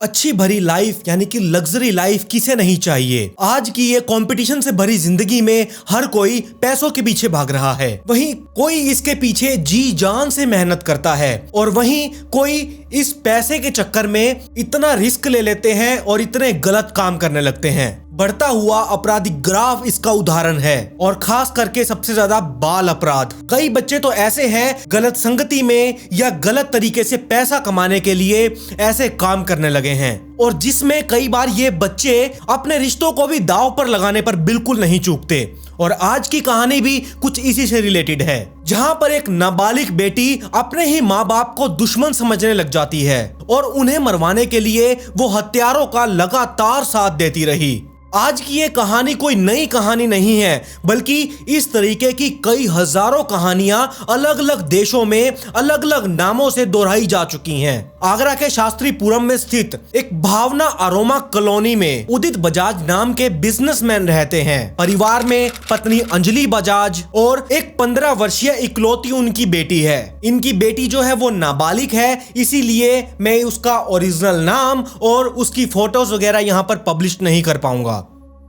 अच्छी भरी लाइफ यानी कि लग्जरी लाइफ किसे नहीं चाहिए। आज की ये कंपटीशन से भरी जिंदगी में हर कोई पैसों के पीछे भाग रहा है, वहीं कोई इसके पीछे जी जान से मेहनत करता है और वहीं कोई इस पैसे के चक्कर में इतना रिस्क ले लेते हैं और इतने गलत काम करने लगते हैं। बढ़ता हुआ आपराधिक ग्राफ इसका उदाहरण है और खास करके सबसे ज्यादा बाल अपराध। कई बच्चे तो ऐसे हैं गलत संगति में या गलत तरीके से पैसा कमाने के लिए ऐसे काम करने लगे हैं और जिसमें कई बार ये बच्चे अपने रिश्तों को भी दांव पर लगाने पर बिल्कुल नहीं चूकते। और आज की कहानी भी कुछ इसी से रिलेटेड है, जहां पर एक नाबालिग बेटी अपने ही माँ बाप को दुश्मन समझने लग जाती है और उन्हें मरवाने के लिए वो हत्यारों का लगातार साथ देती रही। आज की ये कहानी कोई नई कहानी नहीं है, बल्कि इस तरीके की कई हजारों कहानियां अलग अलग देशों में अलग अलग नामों से दोहराई जा चुकी हैं। आगरा के शास्त्रीपुरम में स्थित एक भावना अरोमा कॉलोनी में उदित बजाज नाम के बिजनेसमैन रहते हैं। परिवार में पत्नी अंजलि बजाज और एक 15 वर्षीय इकलौती उनकी बेटी है। इनकी बेटी जो है वो नाबालिग है, इसीलिए मैं उसका ओरिजिनल नाम और उसकी फोटोज वगैरह यहाँ पर पब्लिश नहीं कर पाऊंगा,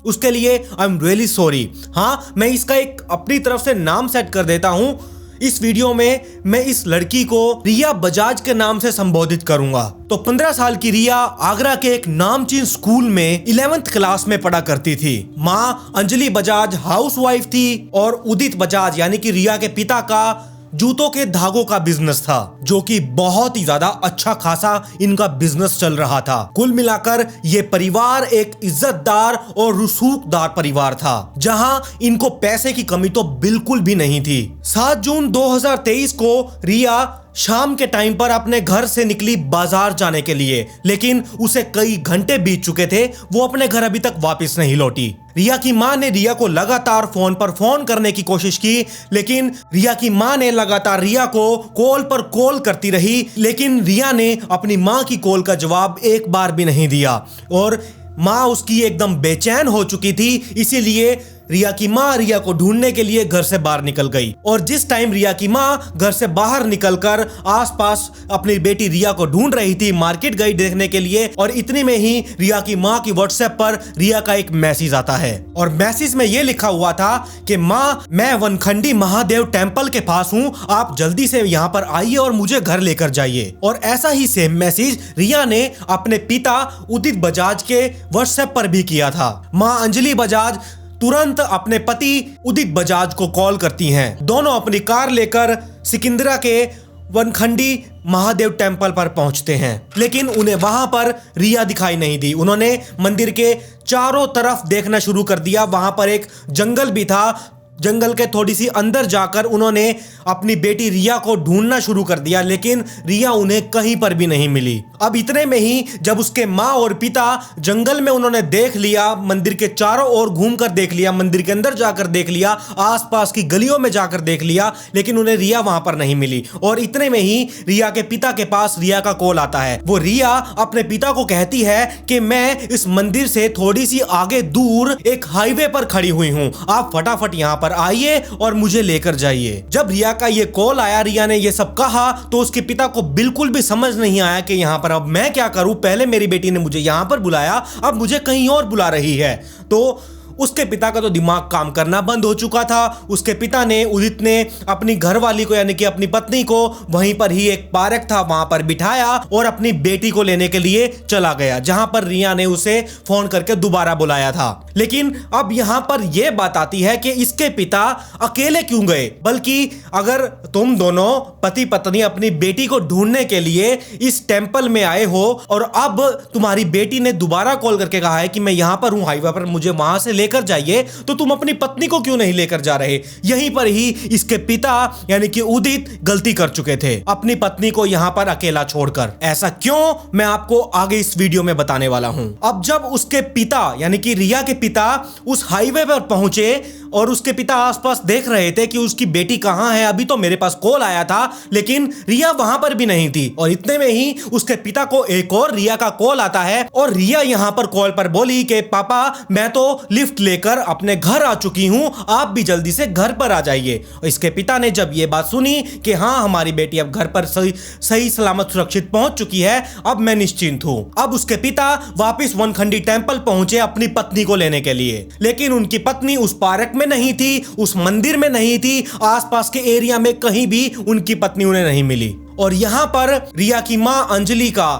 उसके लिए आई एम रियली सॉरी। हाँ, मैं इसका एक अपनी तरफ से नाम सेट कर देता हूं। इस वीडियो में मैं इस लड़की को रिया बजाज के नाम से संबोधित करूंगा। तो 15 साल की रिया आगरा के एक नामचीन स्कूल में 11th क्लास में पढ़ा करती थी। माँ अंजलि बजाज हाउसवाइफ थी और उदित बजाज यानी कि रिया के पिता का जूतों के धागों का बिजनेस था, जो कि बहुत ही ज्यादा अच्छा खासा इनका बिजनेस चल रहा था। कुल मिलाकर ये परिवार एक इज्जतदार और रसूखदार परिवार था, जहां इनको पैसे की कमी तो बिल्कुल भी नहीं थी। 7 जून 2023 को रिया शाम के टाइम पर अपने घर से निकली बाजार जाने के लिए, लेकिन उसे कई घंटे बीत चुके थे, वो अपने घर अभी तक वापस नहीं लौटी। रिया की मां ने रिया को लगातार फोन पर फोन करने की कोशिश की, लेकिन रिया की मां ने लगातार रिया को कॉल पर कॉल करती रही, लेकिन रिया ने अपनी मां की कॉल का जवाब एक बार भी नहीं दिया और मां उसकी एकदम बेचैन हो चुकी थी। इसीलिए रिया की मां रिया को ढूंढने के लिए घर से बाहर निकल गई और जिस टाइम रिया की मां घर से बाहर निकलकर आसपास अपनी बेटी रिया को ढूंढ रही थी, मार्केट गई देखने के लिए, और इतने में ही रिया की मां की व्हाट्सएप पर रिया का एक मैसेज आता है और मैसेज में यह लिखा हुआ था कि मां, मैं वनखंडी महादेव टेम्पल के पास हूं, आप जल्दी से यहाँ पर आइए और मुझे घर लेकर जाइए। और ऐसा ही सेम मैसेज रिया ने अपने पिता उदित बजाज के व्हाट्सएप पर भी किया था। मां अंजलि बजाज तुरंत अपने पति उदित बजाज को कॉल करती हैं। दोनों अपनी कार लेकर सिकंदरा के वनखंडी महादेव टेम्पल पर पहुंचते हैं, लेकिन उन्हें वहां पर रिया दिखाई नहीं दी। उन्होंने मंदिर के चारों तरफ देखना शुरू कर दिया। वहां पर एक जंगल भी था, जंगल के थोड़ी सी अंदर जाकर उन्होंने अपनी बेटी रिया को ढूंढना शुरू कर दिया, लेकिन रिया उन्हें कहीं पर भी नहीं मिली। अब इतने में ही जब उसके माँ और पिता जंगल में उन्होंने देख लिया, मंदिर के चारों ओर घूमकर देख लिया, मंदिर के अंदर जाकर देख लिया, आसपास की गलियों में जाकर देख लिया, लेकिन उन्हें रिया वहां पर नहीं मिली। और इतने में ही रिया के पिता के पास रिया का कॉल आता है। वो रिया अपने पिता को कहती है कि मैं इस मंदिर से थोड़ी सी आगे दूर एक हाईवे पर खड़ी हुई हूं, आप फटाफट यहाँ पर आइए और मुझे लेकर जाइए। जब रिया का ये कॉल आया, रिया ने ये सब कहा, तो उसके पिता को बिल्कुल भी समझ नहीं आया कि यहाँ पर अब मैं क्या करूं। पहले मेरी बेटी ने मुझे यहाँ पर बुलाया, अब मुझे कहीं और बुला रही है। तो उसके पिता का तो दिमाग काम करना बंद हो चुका था। उसके पिता ने, उदित ने अपनी घरवाली को यानी कि अपनी पत्नी को वहीं पर ही एक पार्क था वहां पर बिठाया और अपनी बेटी को लेने के लिए चला गया, जहां पर रिया ने उसे फोन करके दोबारा बुलाया था। लेकिन अब यहां पर यह बात आती है कि इसके पिता अकेले क्यों गए, बल्कि अगर तुम दोनों पति पत्नी अपनी बेटी को ढूंढने के लिए इस टेम्पल में आए हो और अब तुम्हारी बेटी ने दोबारा कॉल करके कहा है कि मैं यहां पर हूं हाईवे पर, मुझे वहां से लेकर जाइए, तो तुम अपनी पत्नी को क्यों नहीं लेकर जा रहे। यहीं पर ही इसके पिता यानी कि उदित गलती कर चुके थे, अपनी पत्नी को यहां पर अकेला छोड़कर। ऐसा क्यों, मैं आपको आगे इस वीडियो में बताने वाला हूं। अब जब उसके पिता यानी कि रिया के पिता उस हाईवे पर पहुंचे और उसके पिता आसपास देख रहे थे कि उसकी बेटी कहां है, अभी तो मेरे पास कॉल आया था, लेकिन रिया वहां पर भी नहीं थी। और इतने में ही उसके पिता को एक और रिया का कॉल आता है और रिया यहां पर कॉल पर बोली कि पापा, मैं तो लिफ्ट गिफ्ट लेकर अपने घर आ चुकी हूं, आप भी जल्दी से घर पर आ जाइए। इसके पिता ने जब ये बात सुनी कि हाँ हमारी बेटी अब घर पर सही सलामत सुरक्षित पहुंच चुकी है, अब मैं निश्चिंत हूं। अब उसके पिता वापस वनखंडी टेंपल पहुंचे अपनी पत्नी को लेने के लिए, लेकिन उनकी पत्नी उस पार्क में नहीं थी, उस मंदिर में नहीं थी, आसपास के एरिया में कहीं भी उनकी पत्नी उन्हें नहीं मिली। और यहां पर रिया की मां अंजलि का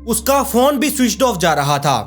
उसका फोन भी स्विच ऑफ जा रहा था।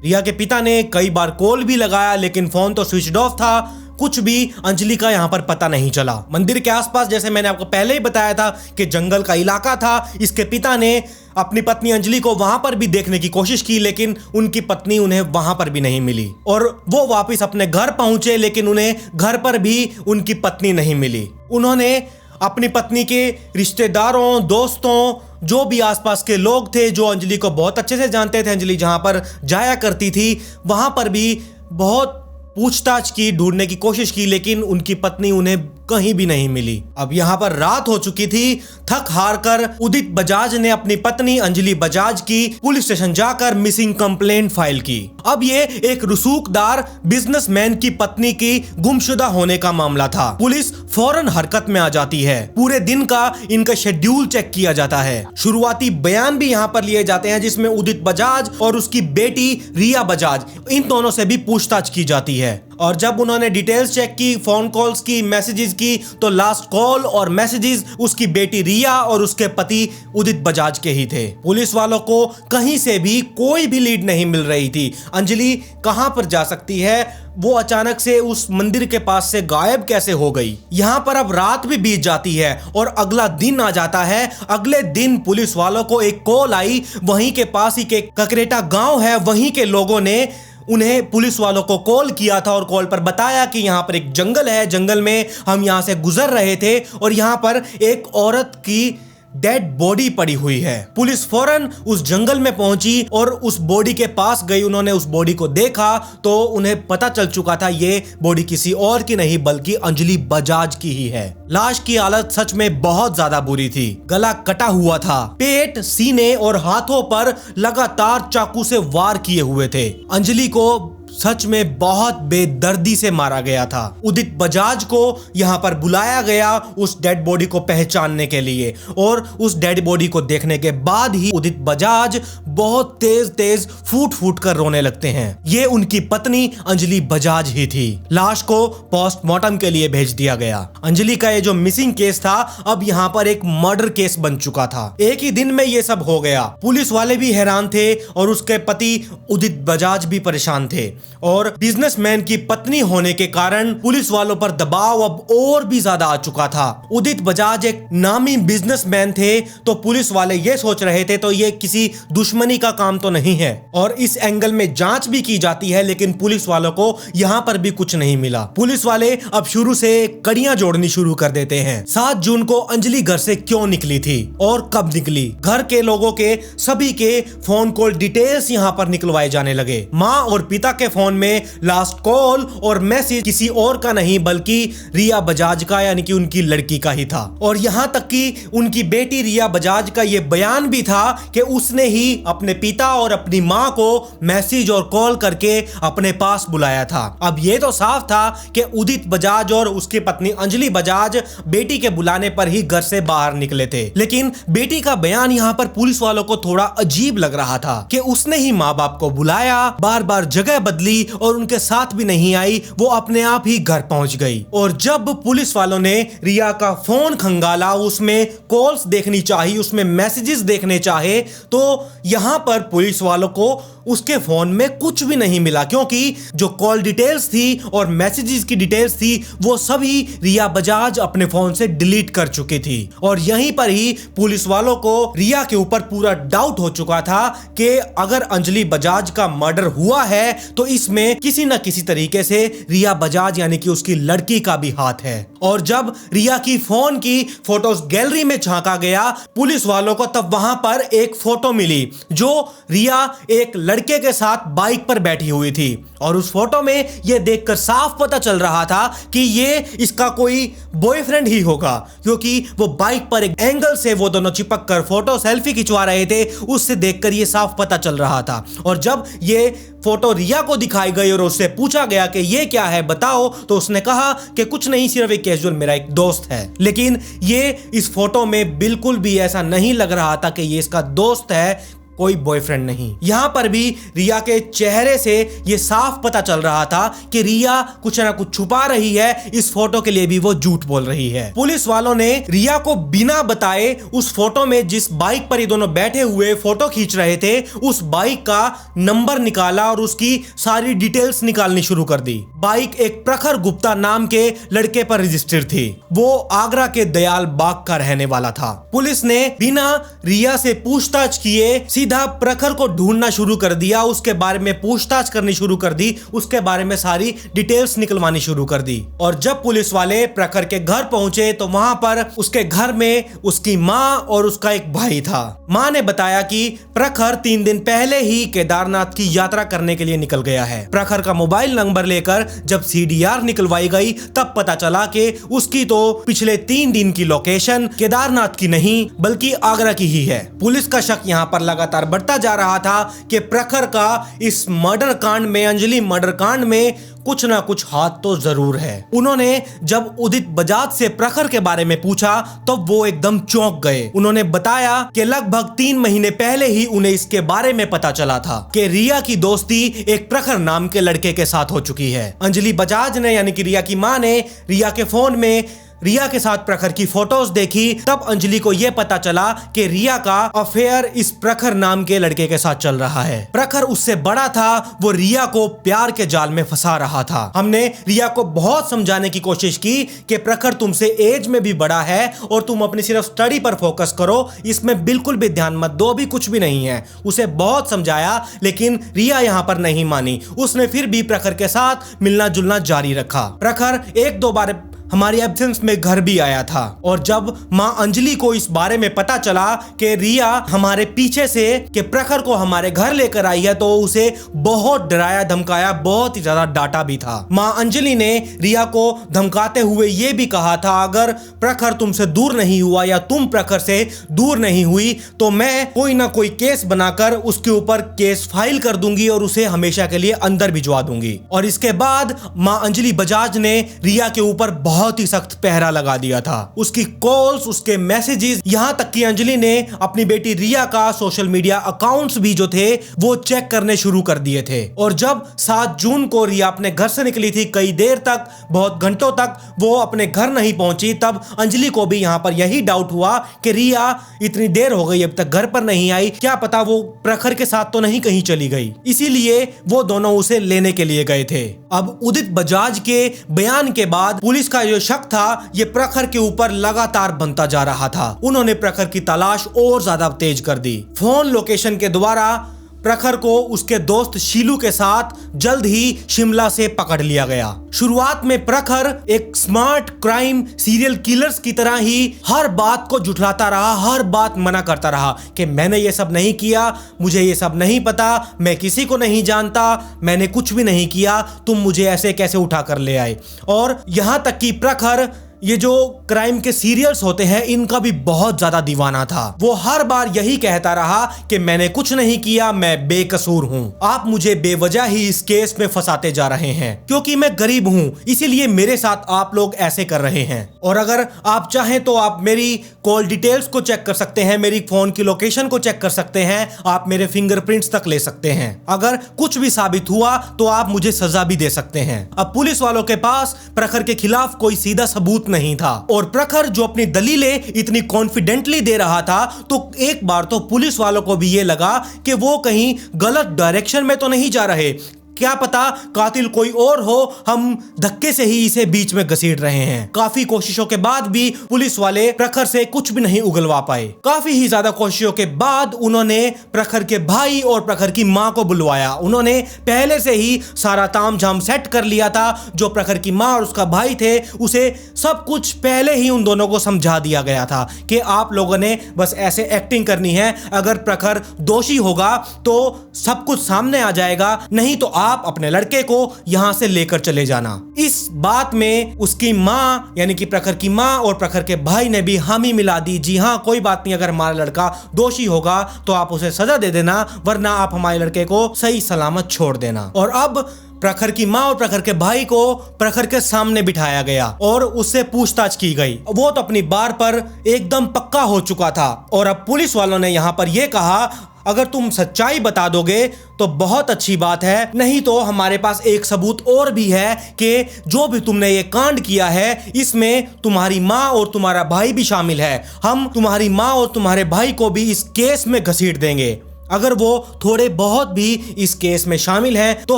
रिया के पिता ने कई बार कॉल भी लगाया लेकिन फोन तो स्विच ऑफ था, कुछ भी अंजलि का यहां पर पता नहीं चला। मंदिर के आसपास, जैसे मैंने आपको पहले ही बताया था कि जंगल का इलाका था, इसके पिता ने अपनी पत्नी अंजलि को वहां पर भी देखने की कोशिश की लेकिन उनकी पत्नी उन्हें वहां पर भी नहीं मिली। और वो वापस अपने घर पहुंचे लेकिन उन्हें घर पर भी उनकी पत्नी नहीं मिली। उन्होंने अपनी पत्नी के रिश्तेदारों, दोस्तों, जो भी आसपास के लोग थे जो अंजलि को बहुत अच्छे से जानते थे, अंजलि जहां पर जाया करती थी, वहां पर भी बहुत पूछताछ की, ढूंढने की कोशिश की लेकिन उनकी पत्नी उन्हें कहीं भी नहीं मिली। अब यहाँ पर रात हो चुकी थी। थक हार कर उदित बजाज ने अपनी पत्नी अंजलि बजाज की पुलिस स्टेशन जाकर मिसिंग कंप्लेंट फाइल की। अब ये एक रसूखदार बिजनेसमैन की पत्नी की गुमशुदा होने का मामला था। पुलिस फौरन हरकत में आ जाती है। पूरे दिन का इनका शेड्यूल चेक किया जाता है। शुरुआती बयान भी यहाँ पर लिए जाते हैं जिसमें उदित बजाज और उसकी बेटी रिया बजाज, इन दोनों से भी पूछताछ की जाती है। और जब उन्होंने डिटेल्स चेक की, फोन कॉल्स की, मैसेजेस की, तो लास्ट कॉल और मैसेजेस उसकी बेटी रिया और उसके पति उदित बजाज के ही थे। पुलिस वालों को कहीं से भी कोई भी लीड नहीं मिल रही थी। अंजलि कहां पर जा सकती है, वो अचानक से उस मंदिर के पास से गायब कैसे हो गई। यहाँ पर अब रात भी बीत जाती है और अगला दिन आ जाता है। अगले दिन पुलिस वालों को एक कॉल आई, वहीं के पास ही के ककरेटा गांव है, वहीं के लोगों ने उन्हें पुलिस वालों को कॉल किया था और कॉल पर बताया कि यहाँ पर एक जंगल है, जंगल में हम यहाँ से गुजर रहे थे और यहाँ पर एक औरत की डेड बॉडी पड़ी हुई है। पुलिस फौरन उस जंगल में पहुंची और उस बॉडी के पास गई। उन्होंने उस बॉडी को देखा तो उन्हें पता चल चुका था ये बॉडी किसी और की नहीं बल्कि अंजलि बजाज की ही है। लाश की हालत सच में बहुत ज्यादा बुरी थी। गला कटा हुआ था, पेट, सीने और हाथों पर लगातार चाकू से वार किए हुए थे। अंजलि को सच में बहुत बेदर्दी से मारा गया था। उदित बजाज को यहाँ पर बुलाया गया उस डेड बॉडी को पहचानने के लिए और उस डेड बॉडी को देखने के बाद ही उदित बजाज बहुत तेज तेज फूट फूट कर रोने लगते हैं। ये उनकी पत्नी अंजलि बजाज ही थी। लाश को पोस्टमार्टम के लिए भेज दिया गया। अंजलि का ये जो मिसिंग केस था अब यहाँ पर एक मर्डर केस बन चुका था। एक ही दिन में ये सब हो गया। पुलिस वाले भी हैरान थे और उसके पति उदित बजाज भी परेशान थे और बिजनेसमैन की पत्नी होने के कारण पुलिस वालों पर दबाव अब और भी ज्यादा आ चुका था। उदित बजाज एक नामी बिजनेसमैन थे तो पुलिस वाले ये सोच रहे थे तो ये किसी दुश्मनी का काम तो नहीं है और इस एंगल में जांच भी की जाती है लेकिन पुलिस वालों को यहाँ पर भी कुछ नहीं मिला। पुलिस वाले अब शुरू से कड़ियां जोड़नी शुरू कर देते हैं। 7 जून को अंजलि घर से क्यों निकली थी और कब निकली, घर के लोगों के सभी के फोन कॉल डिटेल्स यहाँ पर निकलवाए जाने लगे। माँ और पिता के फोन में लास्ट कॉल और मैसेज किसी और का नहीं बल्कि रिया बजाज का यानी कि उनकी लड़की का ही था और यहाँ तक कि उनकी बेटी रिया बजाज का ये बयान भी था कि उसने ही अपने पिता और अपनी माँ को मैसेज और कॉल करके अपने पास बुलाया था। अब ये तो साफ था कि उदित बजाज और उसकी पत्नी अंजलि बजाज बेटी के बुलाने पर ही घर से बाहर निकले थे, लेकिन बेटी का बयान यहाँ पर पुलिस वालों को थोड़ा अजीब लग रहा था कि उसने ही माँ बाप को बुलाया, बार बार जगह बदली और उनके साथ भी नहीं आई, वो अपने आप ही घर पहुंच गई। और जब पुलिस वालों ने रिया का फोन खंगाला, उसमें कॉल्स देखनी चाहिए, उसमें मैसेजेस देखने चाहे तो यहां पर पुलिस वालों को उसके फोन में कुछ भी नहीं मिला क्योंकि जो कॉल डिटेल्स थी और मैसेजेस की डिटेल्स थी वो सभी रिया बजाज अपने फोन से डिलीट कर चुकी थी। और यहीं पर ही पुलिस वालों को रिया के ऊपर पूरा डाउट हो चुका था कि अगर अंजलि बजाज का मर्डर हुआ है तो इसमें किसी न किसी तरीके से रिया बजाज यानी कि उसकी लड़की का भी हाथ है। और जब रिया की फोन की फोटोज गैलरी में झांका गया पुलिस वालों को तब वहां पर एक फोटो मिली जो रिया एक लड़के के साथ बाइक पर बैठी हुई थी। और उस फोटो में ये देखकर साफ पता चल रहा था कि ये इसका कोई बॉयफ्रेंड ही होगा, क्योंकि वो बाइक पर एक एंगल से वो दोनों चिपक कर फोटो सेल्फी खिंचवा रहे थे। उससे देखकर ये साफ पता चल रहा था। और जब ये फोटो रिया को दिखाई गई और उससे पूछा गया कि ये क्या है बताओ, तो उसने कहा कि कुछ नहीं, सिर्फ एक कैजुअल मेरा एक दोस्त है। लेकिन ये इस फोटो में बिल्कुल भी ऐसा नहीं लग रहा था कि ये इसका दोस्त है, कोई बॉयफ्रेंड नहीं। यहां पर भी रिया के चेहरे से यह साफ पता चल रहा था कि रिया कुछ ना कुछ छुपा रही है। इस फोटो के लिए भी वो झूठ बोल रही है। पुलिस वालों ने रिया को बिना बताए उस फोटो में जिस बाइक पर ये दोनों बैठे हुए फोटो खींच रहे थे, उस बाइक का नंबर निकाला और उसकी सारी डिटेल्स निकालनी शुरू कर दी। बाइक एक प्रखर गुप्ता नाम के लड़के पर रजिस्टर्ड थी। वो आगरा के दयाल बाग का रहने वाला था। पुलिस ने बिना रिया से पूछताछ किए सीधा प्रखर को ढूंढना शुरू कर दिया। उसके बारे में पूछताछ करनी शुरू कर दी, उसके बारे में सारी डिटेल्स निकलवानी शुरू कर दी। और जब पुलिस वाले प्रखर के घर पहुंचे तो वहां पर उसके घर में उसकी मां और उसका एक भाई था। मां ने बताया कि प्रखर 3 दिन पहले ही केदारनाथ की यात्रा करने के लिए निकल गया है। प्रखर का मोबाइल नंबर लेकर जब CDR निकलवाई गई तब पता चला कि उसकी तो पिछले 3 दिन की लोकेशन केदारनाथ की नहीं बल्कि आगरा की ही है। पुलिस का शक यहां पर लगातार बढ़ता जा रहा था कि प्रखर का इस मर्डर कांड में, अंजलि मर्डर कांड में कुछ ना कुछ हाथ तो जरूर है। उन्होंने जब उदित बजाज से प्रखर के बारे में पूछा तो वो एकदम चौंक गए। उन्होंने बताया कि लगभग 3 महीने पहले ही उन्हें इसके बारे में पता चला था कि रिया की दोस्ती एक प्रखर नाम के लड़के के साथ हो चुकी है। अंजलि बजाज ने यानी कि रिया की मां ने रिया के फोन में रिया के साथ प्रखर की फोटोज देखी। तब अंजलि को यह पता चला कि रिया का अफेयर इस प्रखर नाम के लड़के के साथ चल रहा है। प्रखर उससे बड़ा था, वो रिया को प्यार के जाल में फंसा रहा था। हमने रिया को बहुत समझाने की कोशिश की कि प्रखर तुमसे एज में भी बड़ा है और तुम अपनी सिर्फ स्टडी पर फोकस करो, इसमें बिल्कुल भी ध्यान मत दो, अभी कुछ भी नहीं है। उसे बहुत समझाया लेकिन रिया यहां पर नहीं मानी। उसने फिर भी प्रखर के साथ मिलना जुलना जारी रखा। प्रखर 1-2 बार हमारी एब्सेंस में घर भी आया था। और जब मां अंजलि को इस बारे में पता चला कि रिया हमारे पीछे से कि प्रखर को हमारे घर लेकर आई है तो उसे बहुत डराया धमकाया, बहुत ही ज्यादा डांटा भी था। मां अंजलि ने रिया को धमकाते हुए यह भी कहा था अगर प्रखर तुमसे दूर नहीं हुआ या तुम प्रखर से दूर नहीं हुई तो मैं कोई ना कोई केस बनाकर उसके ऊपर केस फाइल कर दूंगी और उसे हमेशा के लिए अंदर भिजवा दूंगी। और इसके बाद मां अंजलि बजाज ने रिया के ऊपर बहुत ही सख्त पहरा लगा दिया था। उसकी कॉल्स, उसके मैसेजेस, यहां तक कि अंजलि ने अपनी बेटी रिया का सोशल मीडिया अकाउंट्स भी जो थे वो चेक करने शुरू कर दिए थे। और जब 7 जून को रिया अपने घर से निकली थी, कई देर तक, बहुत घंटों तक वो अपने घर नहीं पहुंची, तब अंजलि को भी यहां पर यही डाउट हुआ कि रिया इतनी देर हो गई अब तक घर पर नहीं आई, क्या पता वो प्रखर के साथ तो नहीं कहीं चली गई। इसीलिए वो दोनों उसे लेने के लिए गए थे। अब उदित बजाज के बयान के बाद पुलिस का जो शक था ये प्रखर के ऊपर लगातार बनता जा रहा था। उन्होंने प्रखर की तलाश और ज्यादा तेज कर दी। फोन लोकेशन के द्वारा प्रखर को उसके दोस्त शीलू के साथ जल्द ही शिमला से पकड़ लिया गया। शुरुआत में प्रखर एक स्मार्ट क्राइम सीरियल किलर्स की तरह ही हर बात को झुठलाता रहा, हर बात मना करता रहा कि मैंने ये सब नहीं किया, मुझे ये सब नहीं पता, मैं किसी को नहीं जानता, मैंने कुछ भी नहीं किया, तुम मुझे ऐसे कैसे उठा कर ले आए। और यहां तक कि प्रखर ये जो क्राइम के सीरियल्स होते हैं इनका भी बहुत ज्यादा दीवाना था। वो हर बार यही कहता रहा कि मैंने कुछ नहीं किया, मैं बेकसूर हूँ, आप मुझे बेवजह ही इस केस में फंसाते जा रहे हैं क्योंकि मैं गरीब हूँ, इसीलिए मेरे साथ आप लोग ऐसे कर रहे हैं। और अगर आप चाहें तो आप मेरी कॉल डिटेल्स को चेक कर सकते हैं, मेरी फोन की लोकेशन को चेक कर सकते हैं, आप मेरे फिंगरप्रिंट्स तक ले सकते हैं। अगर कुछ भी साबित हुआ तो आप मुझे सजा भी दे सकते हैं। अब पुलिस वालों के पास प्रखर के खिलाफ कोई सीधा सबूत नहीं था और प्रखर जो अपनी दलीलें इतनी कॉन्फिडेंटली दे रहा था तो एक बार तो पुलिस वालों को भी ये लगा कि वो कहीं गलत डायरेक्शन में तो नहीं जा रहे, क्या पता कातिल कोई और हो, हम धक्के से ही इसे बीच में घसीट रहे हैं। काफी कोशिशों के बाद भी पुलिस वाले प्रखर से कुछ भी नहीं उगलवा पाए। काफी ही ज्यादा कोशिशों के बाद उन्होंने प्रखर के भाई और प्रखर की मां को बुलवाया। उन्होंने पहले से ही सारा तामझाम सेट कर लिया था। जो प्रखर की मां और उसका भाई थे उसे सब कुछ पहले ही उन दोनों को समझा दिया गया था कि आप लोगों ने बस ऐसे एक्टिंग करनी है, अगर प्रखर दोषी होगा तो सब कुछ सामने आ जाएगा, नहीं तो आप अपने लड़के को यहाँ से लेकर चले जाना। इस बात में उसकी माँ यानी कि प्रखर की माँ और प्रखर के भाई ने भी हामी मिला दी। जी हाँ, कोई बात नहीं, अगर हमारा लड़का दोषी होगा तो आप उसे सजा दे देना, वरना आप हमारे लड़के को सही सलामत छोड़ देना। और अब प्रखर की माँ और प्रखर के भाई को प्रखर के सामने बिठाया गया और उससे पूछताछ की गई। वो तो अपनी बार पर एकदम पक्का हो चुका था और अब पुलिस वालों ने यहाँ पर यह कहा, अगर तुम सच्चाई बता दोगे तो बहुत अच्छी बात है, नहीं तो हमारे पास एक सबूत और भी है कि जो भी तुमने ये कांड किया है इसमें तुम्हारी माँ और तुम्हारा भाई भी शामिल है। हम तुम्हारी माँ और तुम्हारे भाई को भी इस केस में घसीट देंगे। अगर वो थोड़े बहुत भी इस केस में शामिल हैं तो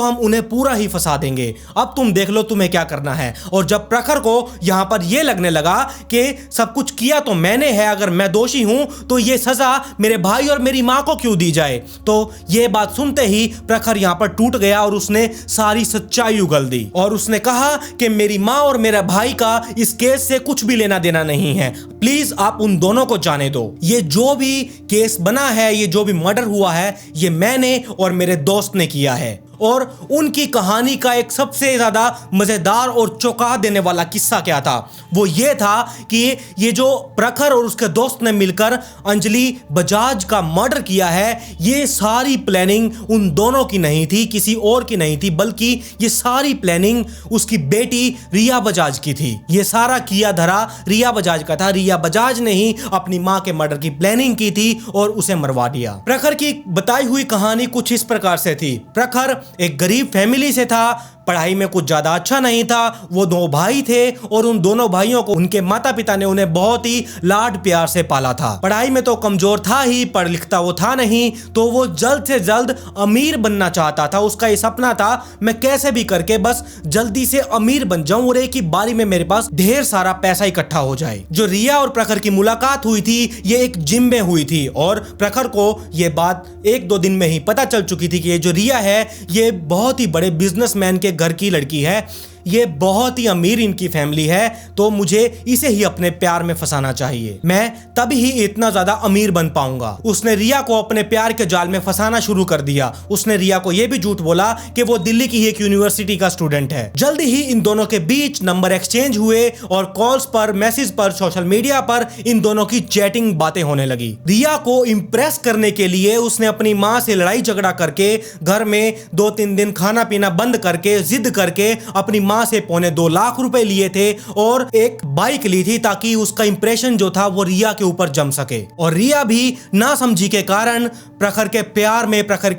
हम उन्हें पूरा ही फंसा देंगे। अब तुम देख लो तुम्हें क्या करना है। और जब प्रखर को यहाँ पर यह लगने लगा कि सब कुछ किया तो मैंने है, अगर मैं दोषी हूं तो ये सजा मेरे भाई और मेरी माँ को क्यों दी जाए, तो ये बात सुनते ही प्रखर यहाँ पर टूट गया और उसने सारी सच्चाई उगल दी। और उसने कहा कि मेरी माँ और मेरा भाई का इस केस से कुछ भी लेना देना नहीं है, प्लीज आप उन दोनों को जाने दो। ये जो भी केस बना है, ये जो भी मर्डर हुआ है, ये मैंने और मेरे दोस्त ने किया है। और उनकी कहानी का एक सबसे ज्यादा मजेदार और चौंका देने वाला किस्सा क्या था, वो ये था कि ये जो प्रखर और उसके दोस्त ने मिलकर अंजलि बजाज का मर्डर किया है, ये सारी प्लानिंग उन दोनों की नहीं थी, किसी और की नहीं थी, बल्कि ये सारी प्लानिंग उसकी बेटी रिया बजाज की थी। ये सारा किया धरा रिया बजाज का था। रिया बजाज ने ही अपनी मां के मर्डर की प्लानिंग की थी और उसे मरवा दिया। प्रखर की बताई हुई कहानी कुछ इस प्रकार से थी। प्रखर एक गरीब फैमिली से था, पढ़ाई में कुछ ज्यादा अच्छा नहीं था। वो दो भाई थे और उन दोनों भाइयों को उनके माता पिता ने उन्हें बहुत ही लाड प्यार से पाला था। पढ़ाई में तो कमजोर था ही, पढ़ लिखता वो था नहीं, तो वो जल्द से जल्द अमीर बनना चाहता था। उसका ये सपना था, मैं कैसे भी करके बस जल्दी से अमीर बन जाऊं और एक ही बारी में मेरे पास ढेर सारा पैसा इकट्ठा हो जाए। जो रिया और प्रखर की मुलाकात हुई थी, ये एक जिम में हुई थी और प्रखर को ये बात 1-2 दिन में ही पता चल चुकी थी कि ये जो रिया है, ये बहुत ही बड़े बिजनेसमैन के घर की लड़की है, ये बहुत ही अमीर इनकी फैमिली है, तो मुझे इसे ही अपने प्यार में फंसाना चाहिए, मैं तभी ही इतना ज्यादा अमीर बन पाऊंगा। उसने रिया को अपने प्यार के जाल में फंसाना शुरू कर दिया। उसने रिया को यह भी झूठ बोला कि वो दिल्ली की एक यूनिवर्सिटी का स्टूडेंट है। जल्दी ही इन दोनों के बीच नंबर एक्सचेंज हुए और कॉल्स पर, मैसेज पर, सोशल मीडिया पर इन दोनों की चैटिंग बातें होने लगी। रिया को इंप्रेस करने के लिए उसने अपनी माँ से लड़ाई झगड़ा करके, घर में 2-3 दिन खाना पीना बंद करके, जिद करके अपनी माँ से 2.25 लाख रुपए लिए थे और एक बाइक ली थी ताकि उसका इंप्रेशन जो था वो रिया के ऊपर जम सके। और रिया भी ना समझी के कारण प्रखर के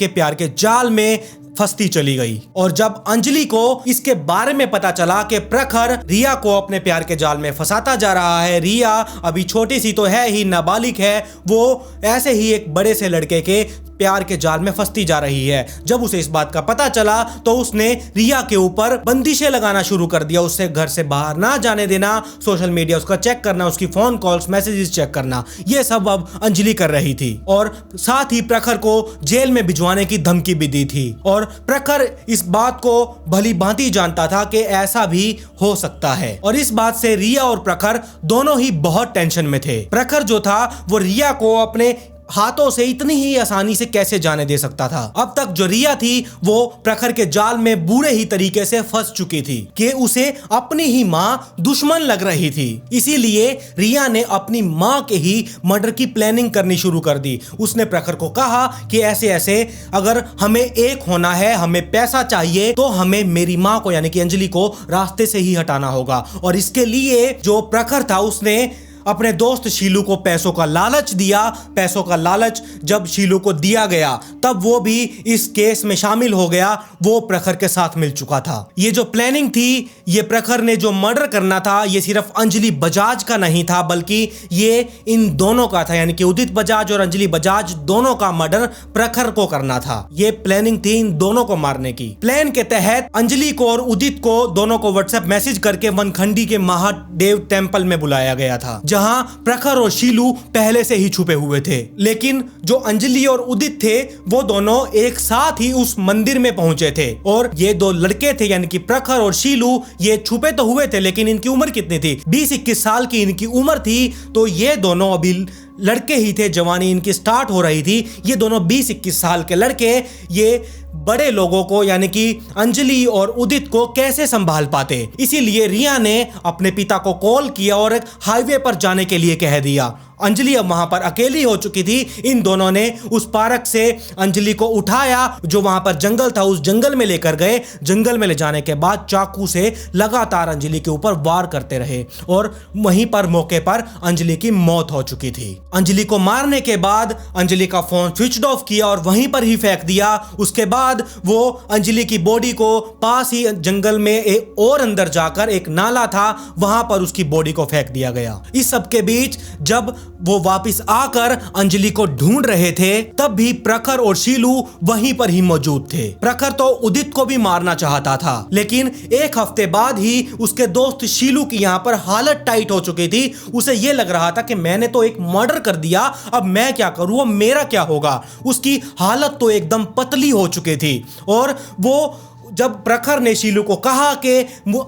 प्यार के जाल में फंसती चली गई। और जब अंजलि को इसके बारे में पता चला कि प्रखर रिया को अपने प्यार के जाल में फंसाता जा रहा है, रिया अभी छोटी सी तो है ही, नाबालिग है, वो ऐसे ही एक बड़े से लड़के के प्यार के जाल में फंसती जा रही है। जब उसे इस बात का पता चला तो उसने रिया के ऊपर बंदिशें लगाना शुरू कर दिया, उससे घर से बाहर ना जाने देना, सोशल मीडिया उसका चेक करना, उसकी फोन कॉल्स, मैसेजेस चेक करना, ये सब अब अंजलि कर रही थी। और साथ ही प्रखर को जेल में भिजवाने की धमकी भी दी थी। और प्रखर इस बात को भली भांति जानता था कि ऐसा भी हो सकता है। और इस बात से रिया और प्रखर दोनों ही बहुत टेंशन में थे। प्रखर जो था वो रिया को अपने हाथों से इतनी ही आसानी से कैसे जाने दे सकता था। अब तक जो रिया थी वो प्रखर के जाल में बुरे ही तरीके से फंस चुकी थी कि उसे अपनी ही माँ दुश्मन लग रही थी। इसीलिए रिया ने अपनी माँ के ही मर्डर की प्लानिंग करनी शुरू कर दी। उसने प्रखर को कहा कि ऐसे ऐसे अगर हमें एक होना है, हमें पैसा चाहिए, तो हमें मेरी माँ को यानी कि अंजलि को रास्ते से ही हटाना होगा। और इसके लिए जो प्रखर था उसने अपने दोस्त शीलू को पैसों का लालच दिया। पैसों का लालच जब शीलू को दिया गया तब वो भी इस केस में शामिल हो गया, वो प्रखर के साथ मिल चुका था। ये जो प्लानिंग थी, ये प्रखर ने जो मर्डर करना था, ये सिर्फ अंजलि बजाज का नहीं था, बल्कि ये इन दोनों का था, यानी कि उदित बजाज और अंजलि बजाज दोनों का मर्डर प्रखर को करना था। ये प्लानिंग थी इन दोनों को मारने की। प्लान के तहत अंजलि को और उदित को दोनों को व्हाट्सएप मैसेज करके वनखंडी के महादेव टेम्पल में बुलाया गया था, जहां प्रखर और शीलू पहले से ही छुपे हुए थे। लेकिन जो अंजलि और उदित थे वो दोनों एक साथ ही उस मंदिर में पहुंचे थे। और ये दो लड़के थे यानी कि प्रखर और शीलू, ये छुपे तो हुए थे लेकिन इनकी उम्र कितनी थी? 20-21 साल की इनकी उम्र थी। तो ये दोनों अभी लड़के ही थे, जवानी इनकी स्टार्ट हो रही थी। ये दोनों 20-21 साल के लड़के ये बड़े लोगों को यानी कि अंजलि और उदित को कैसे संभाल पाते। इसीलिए रिया ने अपने पिता को कॉल किया और एक हाईवे पर जाने के लिए कह दिया। अंजलि अब वहां पर अकेली हो चुकी थी। इन दोनों ने उस पार्क से अंजलि को उठाया, जो वहां पर जंगल था, उस जंगल में लेकर गए। जंगल में ले जाने के बाद चाकू से लगातार अंजलि के ऊपर वार करते रहे और वहीं पर मौके पर अंजलि की मौत हो चुकी थी। अंजलि को मारने के बाद अंजलि का फोन स्विच ऑफ किया और वहीं पर ही फेंक दिया। उसके बाद वो अंजलि की बॉडी को पास ही जंगल में एक और अंदर जाकर एक नाला था, वहां पर उसकी बॉडी को फेंक दिया गया। इस सब के बीच जब वो वापस आकर अंजलि को ढूंढ रहे थे, तब भी प्रखर और शीलू वहीं पर ही मौजूद थे। प्रखर तो उदित को भी मारना चाहता था, लेकिन एक हफ्ते बाद ही उसके दोस्त शीलू की यहां पर हालत टाइट हो चुकी थी। उसे यह लग रहा था कि मैंने तो एक मर्डर कर दिया, अब मैं क्या करूं, अब मेरा क्या होगा। उसकी हालत तो एकदम पतली हो चुकी थी और वो जब प्रखर ने शीलू को कहा कि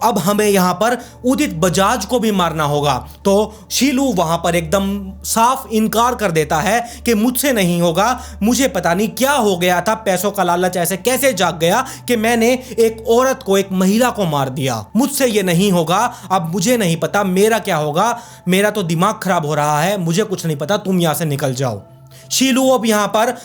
अब हमें यहां पर उदित बजाज को भी मारना होगा, तो शीलू वहां पर एकदम साफ इनकार कर देता है कि मुझसे नहीं होगा। मुझे पता नहीं क्या हो गया था, पैसों का लालच ऐसे कैसे जाग गया कि मैंने एक औरत को, एक महिला को मार दिया। मुझसे ये नहीं होगा, अब मुझे नहीं पता मेरा क्या होगा, मेरा तो दिमाग खराब हो रहा है, मुझे कुछ नहीं पता, तुम यहां से निकल जाओ। शीलू अब यहां पर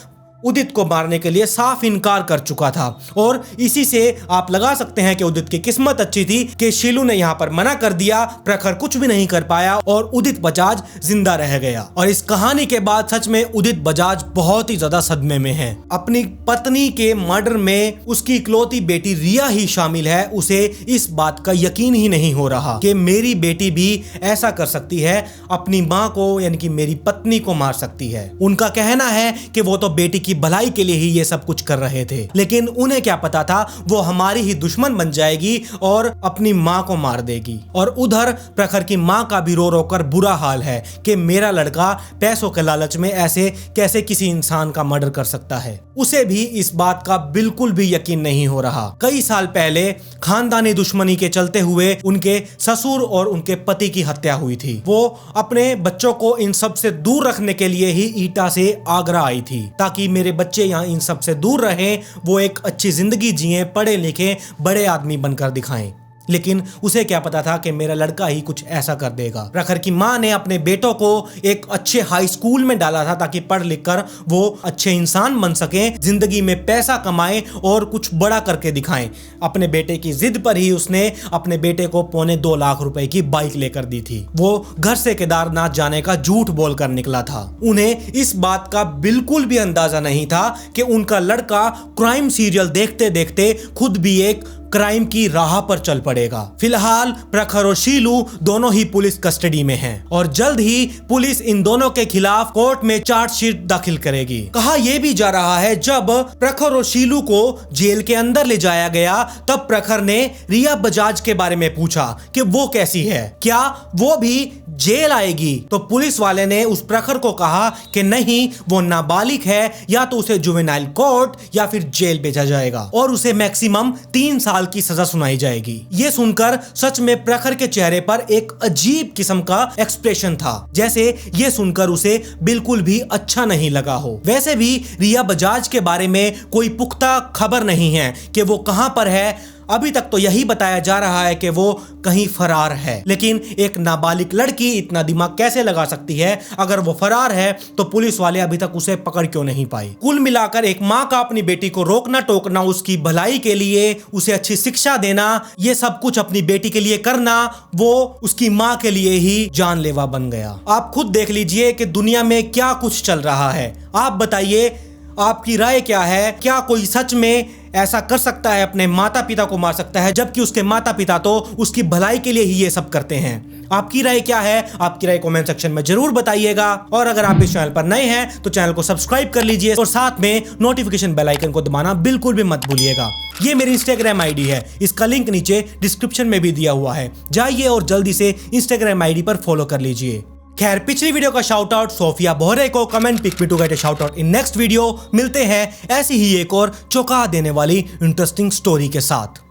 उदित को मारने के लिए साफ इनकार कर चुका था और इसी से आप लगा सकते हैं कि उदित की किस्मत अच्छी थी कि शीलू ने यहां पर मना कर दिया। प्रखर कुछ भी नहीं कर पाया और उदित बजाज जिंदा रह गया। और इस कहानी के बाद सच में उदित बजाज बहुत ही ज्यादा सदमे में है। अपनी पत्नी के मर्डर में उसकी इकलौती बेटी रिया ही शामिल है। उसे इस बात का यकीन ही नहीं हो रहा कि मेरी बेटी भी ऐसा कर सकती है, अपनी मां को यानी कि मेरी पत्नी को मार सकती है। उनका कहना है कि वो तो बेटी की भलाई के लिए ही ये सब कुछ कर रहे थे, लेकिन उन्हें क्या पता था वो हमारी ही दुश्मन बन जाएगी और अपनी मां को मार देगी। और उधर प्रखर की मां का भी रो रो कर बुरा हाल है कि मेरा लड़का पैसों के लालच में ऐसे कैसे किसी इंसान का मर्डर कर सकता है। उसे भी इस बात का बिल्कुल भी यकीन नहीं हो रहा। कई साल पहले खानदानी दुश्मनी के चलते हुए उनके ससुर और उनके पति की हत्या हुई थी। वो अपने बच्चों को इन सब से दूर रखने के लिए ही ईटा से आगरा आई थी, ताकि मेरे बच्चे यहाँ इन सब से दूर रहें, वो एक अच्छी जिंदगी जिए, पढ़े लिखे बड़े आदमी बनकर दिखाएं। लेकिन उसे क्या पता था कि मेरा लड़का ही कुछ ऐसा कर देगा। प्रखर की मां ने अपने बेटों को एक अच्छे हाई स्कूल में डाला था ताकि पढ़ लिख कर वो अच्छे इंसान बन सके, जिंदगी में पैसा कमाएं और कुछ बड़ा करके दिखाएं। अपने बेटे की जिद पर ही उसने अपने बेटे को 2.25 लाख रुपए की बाइक लेकर दी थी। वो घर से केदारनाथ जाने का झूठ बोलकर निकला था। उन्हें इस बात का बिल्कुल भी अंदाजा नहीं था कि उनका लड़का क्राइम सीरियल देखते देखते खुद भी एक क्राइम की राह पर चल पड़ेगा। फिलहाल प्रखर और शीलू दोनों ही पुलिस कस्टडी में हैं और जल्द ही पुलिस इन दोनों के खिलाफ कोर्ट में चार्जशीट दाखिल करेगी। कहा यह भी जा रहा है जब प्रखर और शीलू को जेल के अंदर ले जाया गया, तब प्रखर ने रिया बजाज के बारे में पूछा कि वो कैसी है, क्या वो भी जेल आएगी। तो पुलिस वाले ने उस प्रखर को कहा कि नहीं, वो नाबालिग है, या तो उसे जुवेनाइल कोर्ट या फिर जेल भेजा जाएगा और उसे मैक्सिमम 3 साल की सजा सुनाई जाएगी। ये सुनकर सच में प्रखर के चेहरे पर एक अजीब किस्म का एक्सप्रेशन था, जैसे ये सुनकर उसे बिल्कुल भी अच्छा नहीं लगा हो। वैसे भी रिया बजाज के बारे में कोई पुख्ता खबर नहीं है कि वो कहां पर है। अभी तक तो यही बताया जा रहा है कि वो कहीं फरार है, लेकिन एक नाबालिग लड़की इतना दिमाग कैसे लगा सकती है? अगर वो फरार है तो पुलिस वाले अभी तक उसे पकड़ क्यों नहीं पाए? कुल मिलाकर एक माँ का अपनी बेटी को रोकना टोकना, उसकी भलाई के लिए उसे अच्छी शिक्षा देना, ये सब कुछ अपनी बेटी के लिए करना, वो उसकी माँ के लिए ही जानलेवा बन गया। आप खुद देख लीजिए कि दुनिया में क्या कुछ चल रहा है। आप बताइए, आपकी राय क्या है? क्या कोई सच में ऐसा कर सकता है, अपने माता पिता को मार सकता है, जबकि उसके माता पिता तो उसकी भलाई के लिए ही ये सब करते हैं? आपकी राय क्या है? आपकी राय कमेंट सेक्शन में जरूर बताइएगा। और अगर आप इस चैनल पर नए हैं तो चैनल को सब्सक्राइब कर लीजिए और साथ में नोटिफिकेशन बेल आइकन को दबाना बिल्कुल भी मत भूलिएगा। ये मेरी इंस्टाग्राम आईडी है, इसका लिंक नीचे डिस्क्रिप्शन में भी दिया हुआ है, जाइए और जल्दी से इंस्टाग्राम आईडी पर फॉलो कर लीजिए। खैर, पिछली वीडियो का शाउट आउट सोफिया बोहरे को, comment pick me to get a shout out in next video. मिलते हैं ऐसी ही एक और चौंका देने वाली इंटरेस्टिंग स्टोरी के साथ।